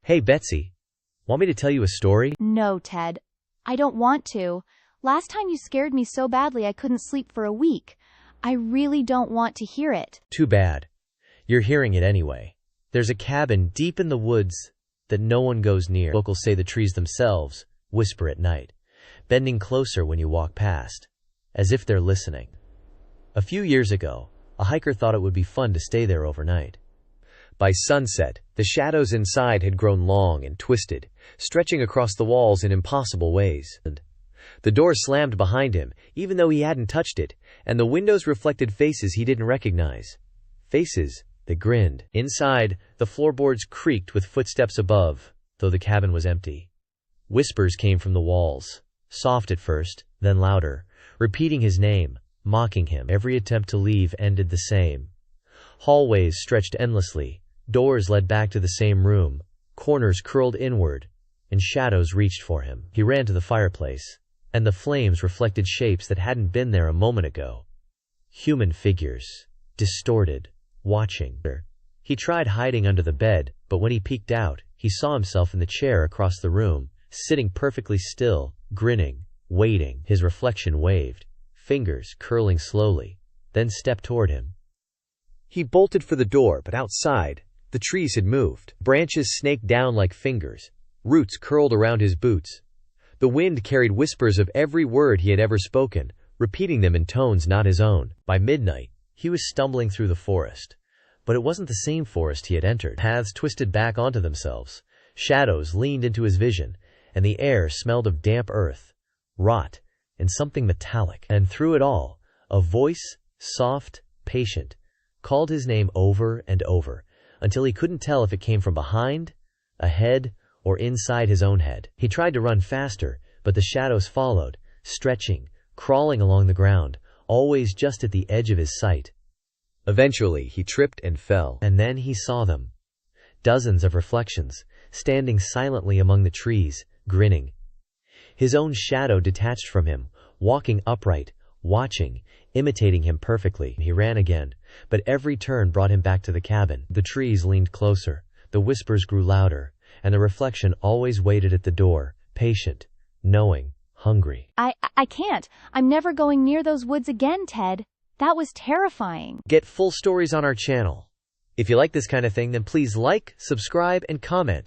Hey, Betsy, want me to tell you a story? No, Ted. I don't want to. Last time you scared me so badly I couldn't sleep for a week. I really don't want to hear it. Too bad. You're hearing it anyway. There's a cabin deep in the woods that no one goes near. Locals say the trees themselves whisper at night, bending closer when you walk past, as if they're listening. A few years ago, a hiker thought it would be fun to stay there overnight. By sunset, the shadows inside had grown long and twisted, stretching across the walls in impossible ways. The door slammed behind him, even though he hadn't touched it, and the windows reflected faces he didn't recognize. Faces that grinned. Inside, the floorboards creaked with footsteps above, though the cabin was empty. Whispers came from the walls, soft at first, then louder, repeating his name, mocking him. Every attempt to leave ended the same. Hallways stretched endlessly, doors led back to the same room, corners curled inward, and shadows reached for him. He ran to the fireplace, and the flames reflected shapes that hadn't been there a moment ago. Human figures, distorted, watching. He tried hiding under the bed, but when he peeked out, he saw himself in the chair across the room, sitting perfectly still, grinning, waiting. His reflection waved, fingers curling slowly, then stepped toward him. He bolted for the door, but outside, the trees had moved. Branches snaked down like fingers, roots curled around his boots. The wind carried whispers of every word he had ever spoken, repeating them in tones not his own. By midnight, he was stumbling through the forest. But it wasn't the same forest he had entered. Paths twisted back onto themselves, shadows leaned into his vision, and the air smelled of damp earth, rot, and something metallic. And through it all, a voice, soft, patient, called his name over and over, until he couldn't tell if it came from behind, ahead, or inside his own head. He tried to run faster, but the shadows followed, stretching, crawling along the ground, always just at the edge of his sight. Eventually, he tripped and fell, and then he saw them. Dozens of reflections, standing silently among the trees, grinning. His own shadow detached from him, walking upright, watching, imitating him perfectly. He ran again, but every turn brought him back to the cabin. The trees leaned closer, the whispers grew louder, and the reflection always waited at the door, patient, knowing, hungry. I can't. I'm never going near those woods again, Ted. That was terrifying. Get full stories on our channel. If you like this kind of thing, then please like, subscribe, and comment.